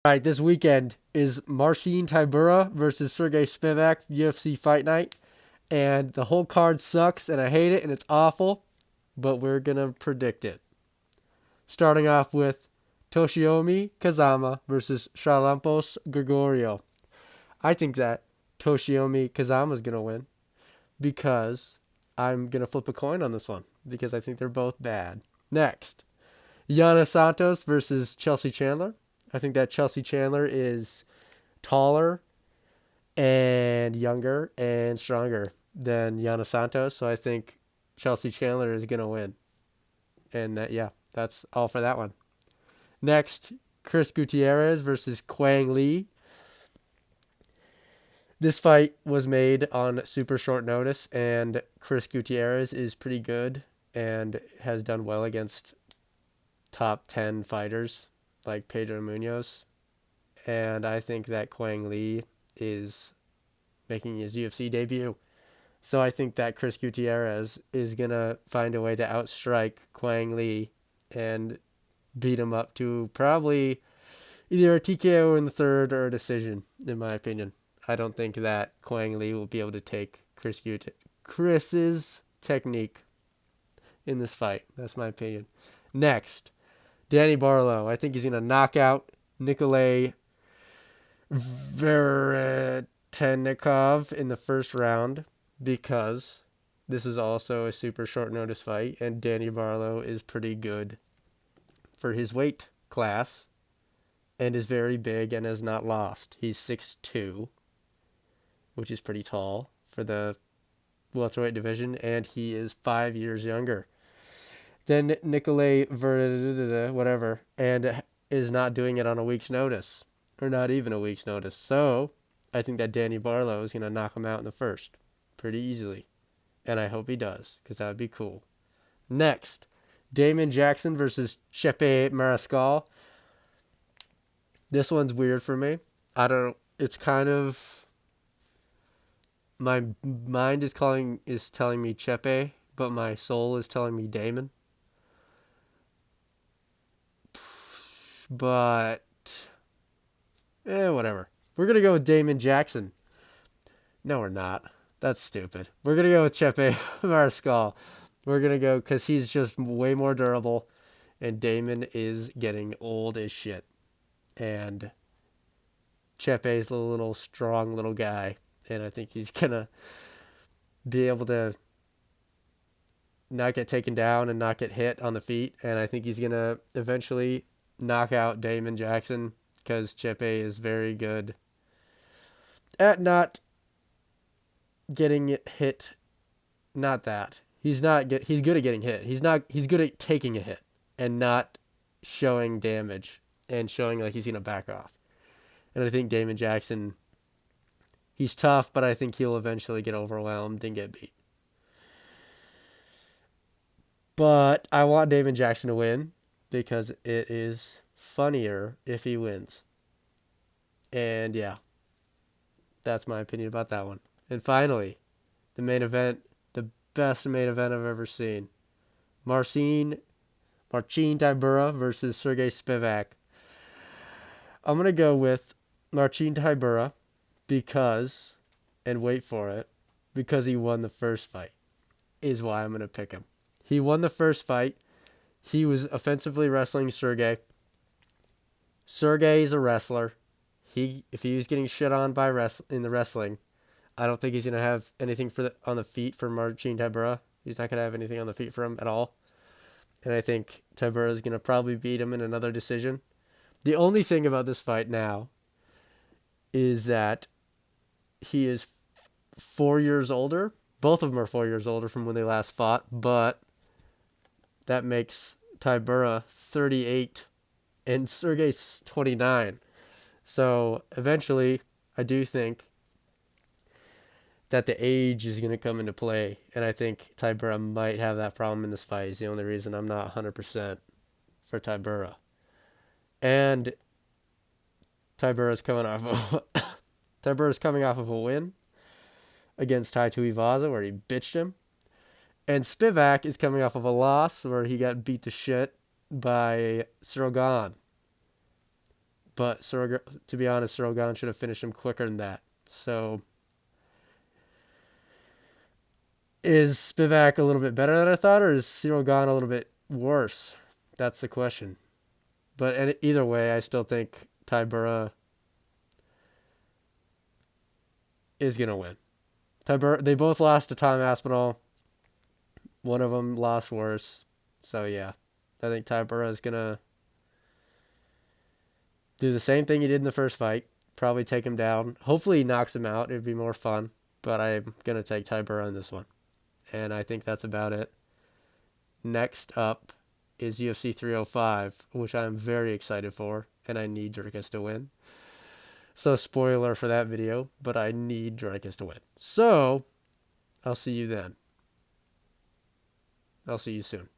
All right, this weekend is Marcin Tybura versus Sergey Spivak UFC Fight Night, and the whole card sucks, and I hate it, and it's awful, but we're gonna predict it. Starting off with Toshiomi Kazama versus Charalampos Gregorio. I think that Toshiomi Kazama is gonna win because I'm gonna flip a coin on this one because I think they're both bad. Next, Yana Santos versus Chelsea Chandler. I think that Chelsea Chandler is taller and younger and stronger than Yana Santos. So I think Chelsea Chandler is going to win. And that's all for that one. Next, Chris Gutierrez versus Quang Lee. This fight was made on super short notice, and Chris Gutierrez is pretty good and has done well against top 10 fighters like Pedro Munoz. And I think that Quang Lee is making his UFC debut. So I think that Chris Gutierrez is going to find a way to outstrike Quang Lee and beat him up to probably either a TKO in the third or a decision, in my opinion. I don't think that Quang Lee will be able to take Chris's technique in this fight. That's my opinion. Next, Danny Barlow. I think he's going to knock out Nikolay Veretennikov in the first round because this is also a super short notice fight, and Danny Barlow is pretty good for his weight class and is very big and has not lost. He's 6'2", which is pretty tall for the welterweight division, and he is 5 years younger than Nikolay whatever, and is not doing it on a week's notice, or not even a week's notice. So I think that Danny Barlow is going to knock him out in the first pretty easily. And I hope he does, because that would be cool. Next, Damon Jackson versus Chepe Mariscal. This one's weird for me. It's kind of, my mind is telling me Chepe, but my soul is telling me Damon. But, whatever. We're going to go with Damon Jackson. No, we're not. That's stupid. We're going to go with Chepe Mariscal. We're going to go because he's just way more durable, and Damon is getting old as shit. And Chepe's a little strong little guy, and I think he's going to be able to not get taken down and not get hit on the feet, and I think he's going to eventually knock out Damon Jackson because Chepe is very good at not getting hit. Not that. He's good at getting hit. He's good at taking a hit and not showing damage and showing like he's going to back off. And I think Damon Jackson, he's tough, but I think he'll eventually get overwhelmed and get beat. But I want Damon Jackson to win because it is funnier if he wins. And yeah, that's my opinion about that one. And finally, the main event, the best main event I've ever seen. Marcin Tybura versus Sergey Spivak. I'm going to go with Marcin Tybura because, and wait for it, because he won the first fight is why I'm going to pick him. He won the first fight. He was offensively wrestling Sergey. Sergey is a wrestler. If he was getting shit on in the wrestling, I don't think he's going to have anything on the feet for Marcin Tybura. He's not going to have anything on the feet for him at all. And I think Tybura is going to probably beat him in another decision. The only thing about this fight now is that he is 4 years older. Both of them are 4 years older from when they last fought, but that makes Tybura 38 and Sergey's 29. So eventually, I do think that the age is going to come into play, and I think Tybura might have that problem in this fight. Is the only reason I'm not 100% for Tybura. And Tybura's coming off of a win against Tai Tuivasa where he bitched him. And Spivak is coming off of a loss where he got beat to shit by Cyril Gahn. But to be honest, Sorogan should have finished him quicker than that. So is Spivak a little bit better than I thought, or is Sorogan a little bit worse? That's the question. But either way, I still think Tybura is going to win. Tybura, they both lost to Tom Aspinall. One of them lost worse. So, yeah, I think Tybura is going to do the same thing he did in the first fight. Probably take him down. Hopefully he knocks him out. It'd be more fun. But I'm going to take Tybura in this one. And I think that's about it. Next up is UFC 305, which I'm very excited for. And I need Dricus to win. So, spoiler for that video. But I need Dricus to win. So, I'll see you then. I'll see you soon.